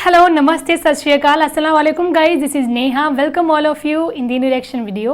Hello, Namaste, Sat Shri Akal, Assalamu alaikum guys, this is Neha. Welcome all of you in the new reaction video.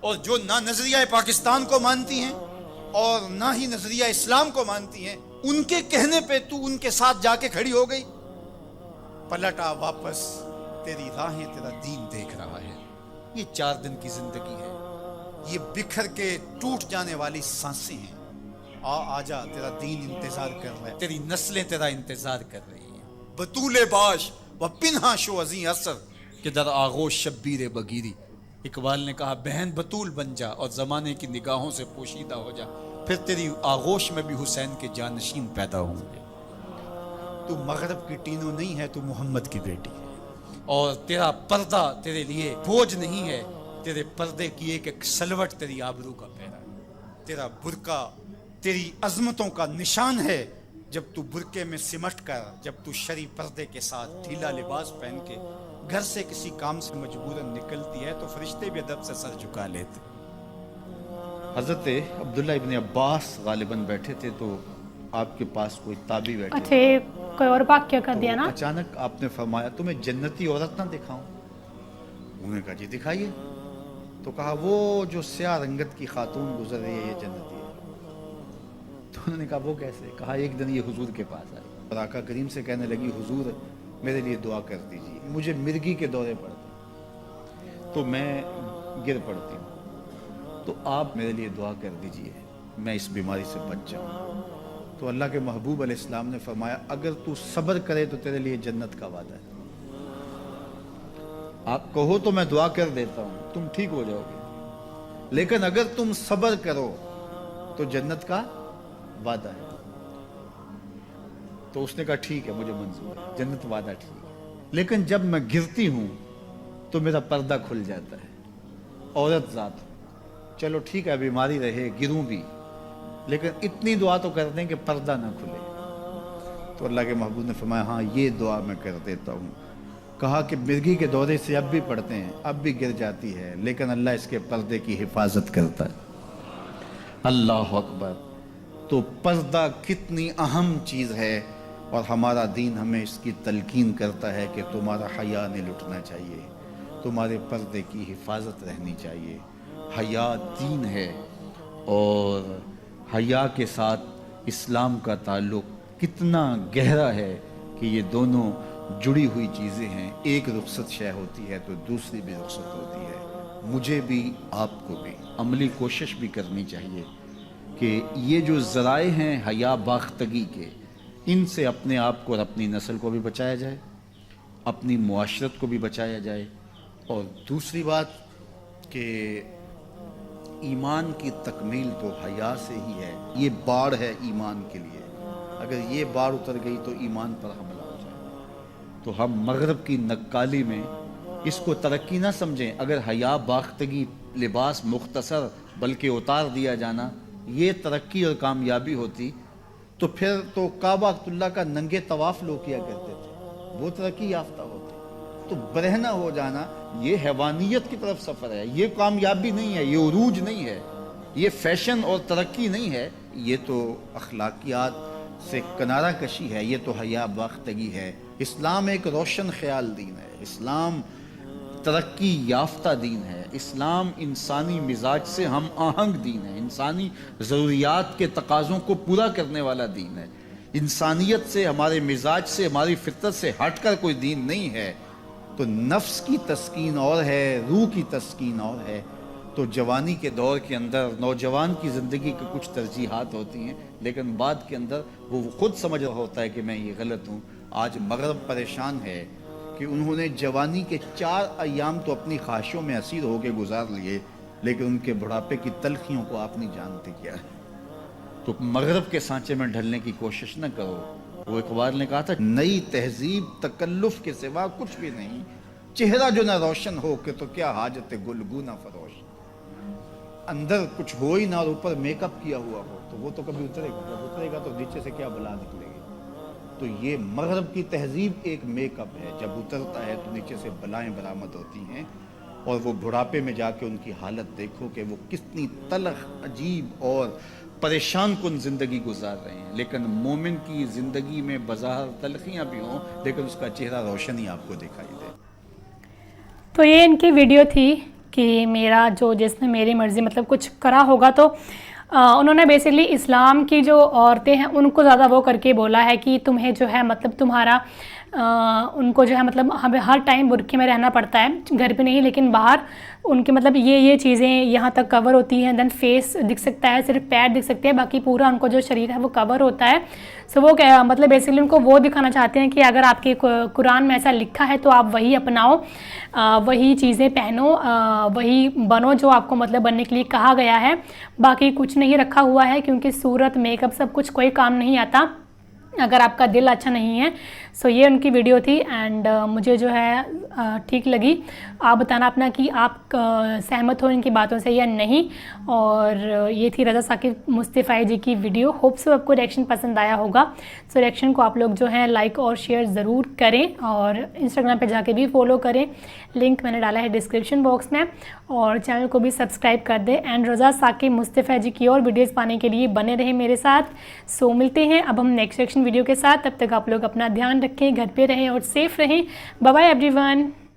اور جو نہ نظریہ پاکستان کو مانتی ہیں اور نہ ہی نظریہ اسلام کو مانتی ہیں، ان کے کہنے پہ تو ان کے ساتھ جا کے کھڑی ہو گئی۔ پلٹا واپس، تیری راہیں تیرا دین دیکھ رہا ہے۔ یہ 4 دن کی زندگی ہے، یہ بکھر کے ٹوٹ جانے والی سانسیں ہیں۔ آجا، تیرا دین انتظار کر رہا ہے، تیری نسلیں تیرا انتظار کر رہی ہیں۔ بطول باش و پنہا شو ازیں اثر کہ در آغوش شبیر بگیری۔ اقبال نے کہا بہن بطول بن جا اور زمانے کی نگاہوں سے پوشیدہ ہو جا، پھر تیری آغوش میں بھی حسین کے جانشین پیدا ہوں گے۔ تو مغرب کی ٹینو نہیں ہے، تو محمد کی بیٹی ہے، اور تیرا پردہ تیرے لیے بوجھ نہیں ہے، تیرے پردے کی ایک ایک سلوٹ تیری آبرو کا پہرا ہے۔ تیرا برقع تیری عظمتوں کا نشان ہے۔ جب تو برقعے میں سمٹ کر، جب تو شرعی پردے کے ساتھ ڈھیلا لباس پہن کے گھر سے کسی کام سے مجبوراً نکلتی ہے، تو فرشتے بھی ادب سے سر جھکا لیتے۔ حضرت عبداللہ ابن عباس غالباً بیٹھے تھے، تو آپ کے پاس کوئی تابعی بیٹھے، اچھا یہ کوئی اور واقعہ کر دیا نا؟ اچانک آپ نے فرمایا تمہیں جنتی عورت نہ دکھاؤں؟ انہوں نے کہا جی دکھائیے۔ تو کہا وہ جو سیاہ رنگت کی خاتون گزر رہی ہے یہ جنتی ہے۔ تو انہوں نے کہا وہ کیسے؟ کہا ایک دن یہ حضور کے پاس آئی اور آقا کریم سے کہنے لگی حضور میرے لیے دعا کر دیجیے، مجھے مرگی کے دورے پڑتے تو میں گر پڑتی ہوں، تو آپ میرے لیے دعا کر دیجیے میں اس بیماری سے بچ جاؤں۔ تو اللہ کے محبوب علیہ السلام نے فرمایا اگر تو صبر کرے تو تیرے لیے جنت کا وعدہ ہے۔ آپ کہو تو میں دعا کر دیتا ہوں، تم ٹھیک ہو جاؤ گے، لیکن اگر تم صبر کرو تو جنت کا وعدہ ہے۔ تو اس نے کہا ٹھیک ہے مجھے منظور ہے، جنت وعدہ ٹھیک ہے، لیکن جب میں گرتی ہوں تو میرا پردہ کھل جاتا ہے، عورت ذات ہوں، چلو ٹھیک ہے بیماری رہے گروں بھی، لیکن اتنی دعا تو کر دیں کہ پردہ نہ کھلے۔ تو اللہ کے محبوب نے فرمایا ہاں یہ دعا میں کر دیتا ہوں۔ کہا کہ مرگی کے دورے سے اب بھی پڑھتے ہیں، اب بھی گر جاتی ہے، لیکن اللہ اس کے پردے کی حفاظت کرتا ہے۔ اللہ اکبر۔ تو پردہ کتنی اہم چیز ہے، اور ہمارا دین ہمیں اس کی تلقین کرتا ہے کہ تمہارا حیا نہیں لٹنا چاہیے، تمہارے پردے کی حفاظت رہنی چاہیے۔ حیا دین ہے، اور حیا کے ساتھ اسلام کا تعلق کتنا گہرا ہے کہ یہ دونوں جڑی ہوئی چیزیں ہیں۔ ایک رخصت شے ہوتی ہے تو دوسری بھی رخصت ہوتی ہے۔ مجھے بھی آپ کو بھی عملی کوشش بھی کرنی چاہیے کہ یہ جو ذرائع ہیں حیا باختگی کے، ان سے اپنے آپ کو اور اپنی نسل کو بھی بچایا جائے، اپنی معاشرت کو بھی بچایا جائے۔ اور دوسری بات کہ ایمان کی تکمیل تو حیا سے ہی ہے، یہ باڑ ہے ایمان کے لیے، اگر یہ باڑ اتر گئی تو ایمان پر حملہ ہو جائے۔ تو ہم مغرب کی نکالی میں اس کو ترقی نہ سمجھیں۔ اگر حیا باختگی لباس مختصر بلکہ اتار دیا جانا یہ ترقی اور کامیابی ہوتی، تو پھر تو کعبہ اللہ کا ننگے طواف لوگ کیا کرتے تھے، وہ ترقی یافتہ ہوتے۔ تو برہنہ ہو جانا یہ حیوانیت کی طرف سفر ہے، یہ کامیابی نہیں ہے، یہ عروج نہیں ہے، یہ فیشن اور ترقی نہیں ہے، یہ تو اخلاقیات سے کنارہ کشی ہے، یہ تو حیا باختگی ہے۔ اسلام ایک روشن خیال دین ہے، اسلام ترقی یافتہ دین ہے، اسلام انسانی مزاج سے ہم آہنگ دین ہے، انسانی ضروریات کے تقاضوں کو پورا کرنے والا دین ہے۔ انسانیت سے، ہمارے مزاج سے، ہماری فطرت سے ہٹ کر کوئی دین نہیں ہے۔ تو نفس کی تسکین اور ہے، روح کی تسکین اور ہے۔ تو جوانی کے دور کے اندر نوجوان کی زندگی کی کچھ ترجیحات ہوتی ہیں، لیکن بعد کے اندر وہ خود سمجھ رہا ہوتا ہے کہ میں یہ غلط ہوں۔ آج مغرب پریشان ہے کہ انہوں نے جوانی کے 4 ایام تو اپنی خواہشوں میں اسیر ہو کے گزار لیے، لیکن ان کے بڑھاپے کی تلخیوں کو آپ نہیں جانتے کیا ہے۔ تو مغرب کے سانچے میں ڈھلنے کی کوشش نہ کرو۔ وہ اقبال نے کہا تھا نئی تہذیب تکلف کے سوا کچھ بھی نہیں، چہرہ جو نہ روشن ہو کہ تو کیا حاجت گلگو نہ فروش۔ اندر کچھ ہو ہی نہ اور اوپر میک اپ کیا ہوا ہو تو وہ تو کبھی اترے گا، جب اترے گا تو نیچے سے کیا بلا نکلے گی۔ تو یہ مغرب کی تہذیب ایک میک اپ ہے، جب اترتا ہے تو نیچے سے بلائیں برآمد ہوتی ہیں، اور وہ بڑھاپے میں جا کے ان کی حالت دیکھو کہ وہ کتنی تلخ، عجیب اور پریشان کن زندگی گزار رہے ہیں۔ لیکن مومن کی زندگی میں بظاہر تلخیاں بھی ہوں، لیکن اس کا چہرہ روشن ہی آپ کو دکھائی دے۔ تو یہ ان کی ویڈیو تھی کہ میرا جو جس نے میری مرضی مطلب کچھ کرا ہوگا، تو انہوں نے بیسکلی اسلام کی جو عورتیں ہیں ان کو زیادہ وہ کر کے بولا ہے کہ تمہیں جو ہے مطلب تمہارا ان کو جو ہے مطلب ہمیں ہر ٹائم برقعے میں رہنا پڑتا ہے، گھر پہ نہیں لیکن باہر ان کے مطلب یہ چیزیں یہاں تک کور ہوتی ہیں، دین فیس دکھ سکتا ہے، صرف پیر دکھ سکتے ہیں، باقی پورا ان کو جو شریر ہے وہ کور ہوتا ہے. سو وہ مطلب بیسکلی ان کو وہ دکھانا چاہتے ہیں کہ اگر آپ کے قرآن میں ایسا لکھا ہے تو آپ وہی اپناؤ، وہی چیزیں پہنو، وہی بنو جو آپ کو مطلب بننے کے لیے کہا گیا ہے، باقی کچھ نہیں رکھا ہوا ہے، کیونکہ صورت میک اپ سب کچھ کوئی کام نہیں آتا اگر آپ کا دل اچھا نہیں ہے. سو یہ ان کی ویڈیو تھی اینڈ مجھے جو ہے ٹھیک لگی. آپ بتانا اپنا کہ آپ سہمت ہو ان کی باتوں سے یا نہیں. اور یہ تھی رضا ثاقب مصطفی جی کی ویڈیو. ہوپ سو آپ کو ریئیکشن پسند آیا ہوگا. سو ریئیکشن کو آپ لوگ جو ہیں لائک اور شیئر ضرور کریں اور انسٹاگرام پہ جا کے بھی فالو کریں، لنک میں نے ڈالا ہے ڈسکرپشن باکس میں، اور چینل کو بھی سبسکرائب کر دیں. اینڈ رضا ثاقب مصطفی جی کی اور ویڈیوز پانے کے لیے بنے رہیں میرے ساتھ. سو ملتے ہیں اب ہم نیکسٹ ریئیکشن ویڈیو کے ساتھ. تب تک آپ لوگ اپنا دھیان رکھیں، گھر پہ رہیں اور سیف رہیں. Bye bye every one.